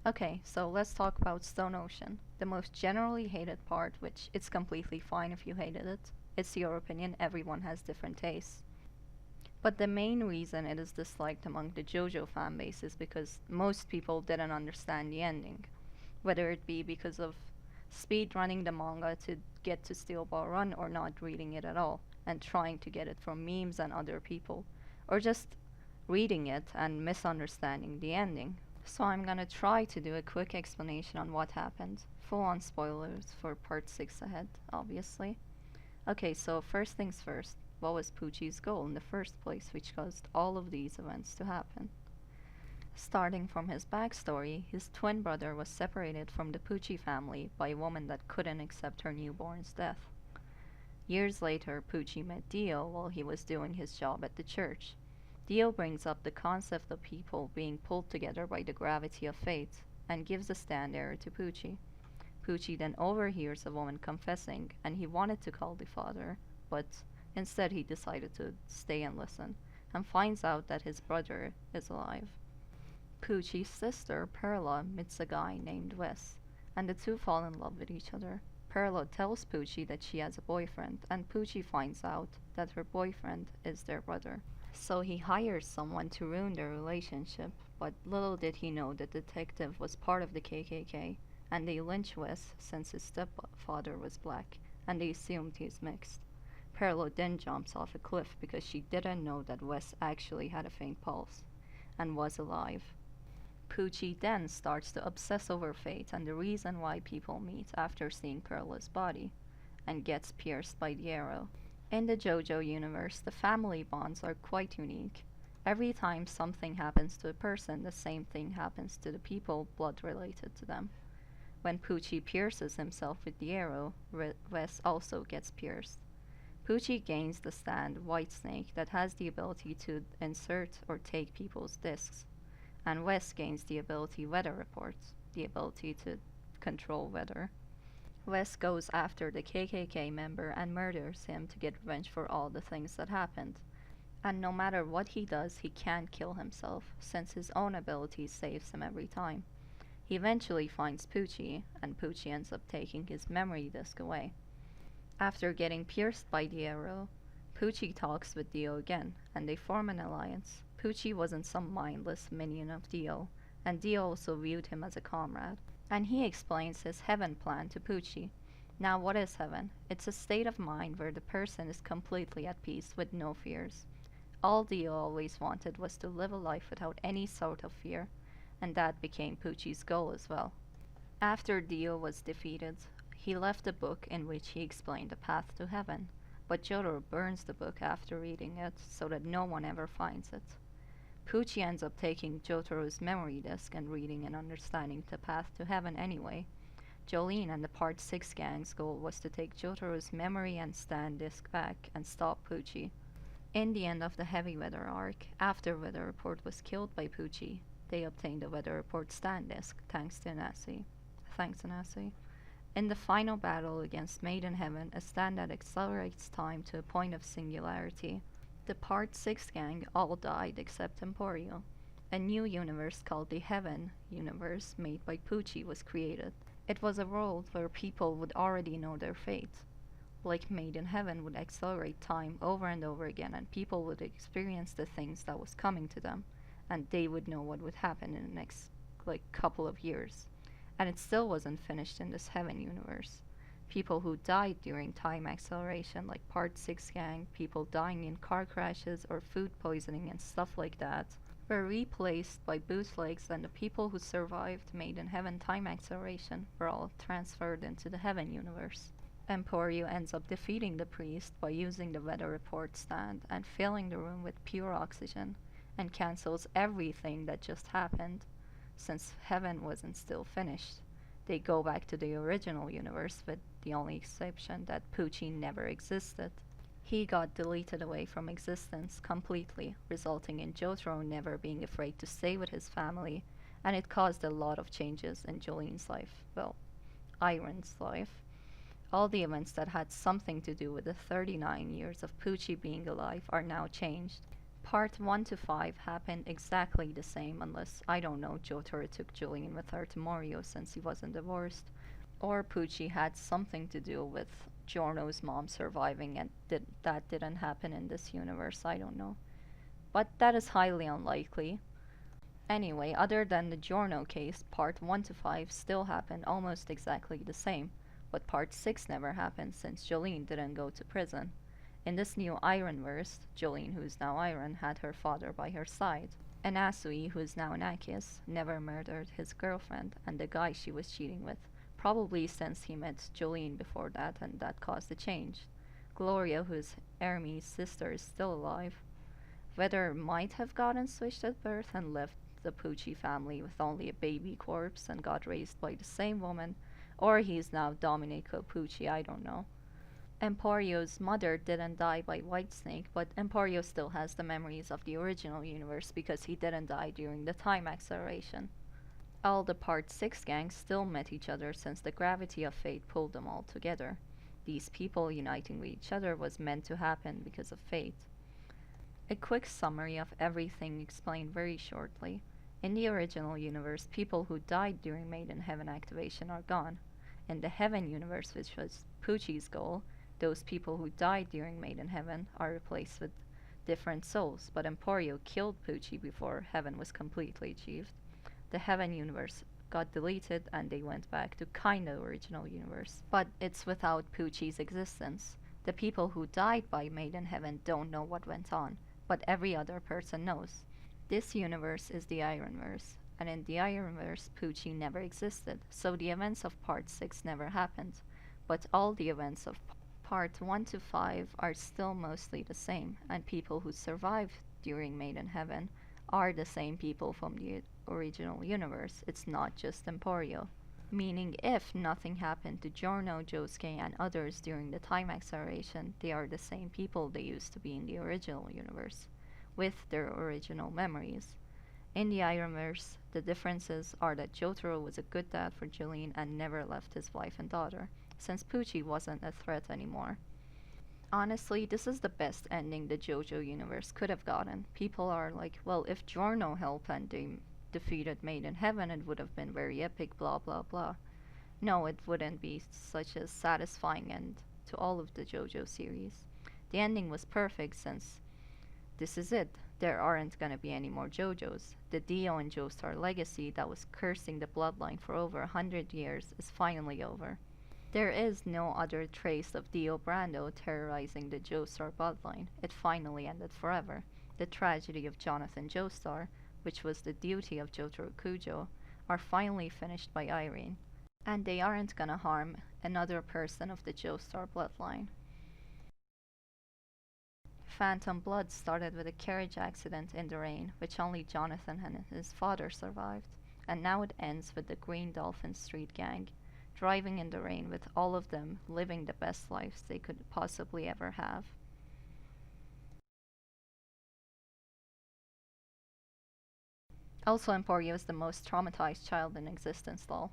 Okay, so let's talk about Stone Ocean. The most generally hated part, which it's completely fine if you hated it. It's your opinion, everyone has different tastes. But the main reason it is disliked among the JoJo fan base is because most people didn't understand the ending. Whether it be because of speed running the manga to get to Steel Ball Run or not reading it at all and trying to get it from memes and other people, or just reading it and misunderstanding the ending. So I'm gonna try to do a quick explanation on what happened. Full on spoilers for part 6 ahead, obviously. Okay, so first things first. What was Poochie's goal in the first place, which caused all of these events to happen? Starting from his backstory, his twin brother was separated from the Poochie family by a woman that couldn't accept her newborn's death. Years later, Poochie met Dio while he was doing his job at the church. Dio brings up the concept of people being pulled together by the gravity of fate and gives a stand error to Poochie. Poochie then overhears a woman confessing, and he wanted to call the father, but instead he decided to stay and listen, and finds out that his brother is alive. Poochie's sister, Perla, meets a guy named Wes, and the two fall in love with each other. Perla tells Poochie that she has a boyfriend, and Poochie finds out that her boyfriend is their brother. So he hires someone to ruin their relationship, but little did he know the detective was part of the KKK, and they lynch Wes since his stepfather was black, and they assumed he's mixed. Perla then jumps off a cliff because she didn't know that Wes actually had a faint pulse and was alive. Poochie then starts to obsess over fate and the reason why people meet after seeing Perla's body, and gets pierced by the arrow. In the JoJo universe, the family bonds are quite unique. Every time something happens to a person, the same thing happens to the people blood related to them. When Poochie pierces himself with the arrow, Wes also gets pierced. Poochie gains the stand Whitesnake that has the ability to insert or take people's discs, and Wes gains the ability Weather Report, the ability to control weather. Wes goes after the KKK member and murders him to get revenge for all the things that happened. And no matter what he does, he can't kill himself, since his own ability saves him every time. He eventually finds Poochie, and Poochie ends up taking his memory disk away. After getting pierced by the arrow, Poochie talks with Dio again, and they form an alliance. Poochie wasn't some mindless minion of Dio, and Dio also viewed him as a comrade. And he explains his heaven plan to Poochie. Now, what is heaven? It's a state of mind where the person is completely at peace with no fears. All Dio always wanted was to live a life without any sort of fear, and that became Poochie's goal as well. After Dio was defeated, he left a book in which he explained the path to heaven, but Jotaro burns the book after reading it so that no one ever finds it. Poochie ends up taking Jotaro's memory disk and reading and understanding the path to heaven anyway. Jolene and the Part 6 gang's goal was to take Jotaro's memory and stand disk back and stop Poochie. In the end of the Heavy Weather arc, after Weather Report was killed by Poochie, they obtained the Weather Report stand disk thanks to Nasi. Thanks, Nasi. In the final battle against Maid in Heaven, a stand that accelerates time to a point of singularity, the Part 6 gang all died except Emporio. A new universe called the Heaven universe, made by Poochie, was created. It was a world where people would already know their fate. Like Maid in Heaven would accelerate time over and over again, and people would experience the things that was coming to them, and they would know what would happen in the next couple of years. And it still wasn't finished in this Heaven universe. People who died during time acceleration, like Part 6 gang, people dying in car crashes or food poisoning and stuff like that, were replaced by bootlegs, and the people who survived Made in Heaven time acceleration were all transferred into the Heaven universe. Emporio ends up defeating the priest by using the weather report stand and filling the room with pure oxygen, and cancels everything that just happened, since Heaven wasn't still finished. They go back to the original universe, with the only exception that Poochie never existed. He got deleted away from existence completely, resulting in Jotaro never being afraid to stay with his family, and it caused a lot of changes in Jolene's life. Well, Iron's life. All the events that had something to do with the 39 years of Poochie being alive are now changed. Part 1 to 5 happened exactly the same unless, I don't know, Jotaro took Julian with her to Morio since he wasn't divorced, or Pucci had something to do with Giorno's mom surviving and that didn't happen in this universe, I don't know. But that is highly unlikely. Anyway, other than the Giorno case, part 1 to 5 still happened almost exactly the same, but part 6 never happened since Jolene didn't go to prison. In this new Ironverse, Jolene, who is now Iron, had her father by her side, and Asui, who is now Anakis, never murdered his girlfriend and the guy she was cheating with, probably since he met Jolene before that and that caused the change. Gloria, who is Ermi's sister, is still alive. Vedder might have gotten switched at birth and left the Pucci family with only a baby corpse and got raised by the same woman, or he's now Domenico Pucci, I don't know. Emporio's mother didn't die by Whitesnake, but Emporio still has the memories of the original universe because he didn't die during the time acceleration. All the Part 6 gangs still met each other since the gravity of fate pulled them all together. These people uniting with each other was meant to happen because of fate. A quick summary of everything explained very shortly. In the original universe, people who died during Made in Heaven activation are gone. In the Heaven universe, which was Pucci's goal, those people who died during Made in Heaven are replaced with different souls, but Emporio killed Pucci before Heaven was completely achieved. The Heaven universe got deleted and they went back to kinda original universe, but it's without Pucci's existence. The people who died by Made in Heaven don't know what went on, but every other person knows. This universe is the Ironverse, and in the Ironverse, Pucci never existed, so the events of Part 6 never happened, but all the events of Part 1 to 5 are still mostly the same, and people who survived during Made in Heaven are the same people from the original universe. It's not just Emporio. Meaning if nothing happened to Giorno, Josuke, and others during the time acceleration, they are the same people they used to be in the original universe, with their original memories. In the Ironverse, the differences are that Jotaro was a good dad for Jillian and never left his wife and daughter, since Pucci wasn't a threat anymore. Honestly, this is the best ending the JoJo universe could have gotten. People are like, well, if Giorno helped and they defeated Made in Heaven, it would have been very epic, blah blah blah. No, it wouldn't be such a satisfying end to all of the JoJo series. The ending was perfect since this is it. There aren't gonna be any more JoJos. The Dio and Joestar legacy that was cursing the bloodline for over 100 years is finally over. There is no other trace of Dio Brando terrorizing the Joestar bloodline. It finally ended forever. The tragedy of Jonathan Joestar, which was the duty of Jotaro Kujo, are finally finished by Irene, and they aren't gonna harm another person of the Joestar bloodline. Phantom Blood started with a carriage accident in the rain, which only Jonathan and his father survived, and now it ends with the Green Dolphin Street gang, driving in the rain with all of them living the best lives they could possibly ever have. Also, Emporio is the most traumatized child in existence, lol.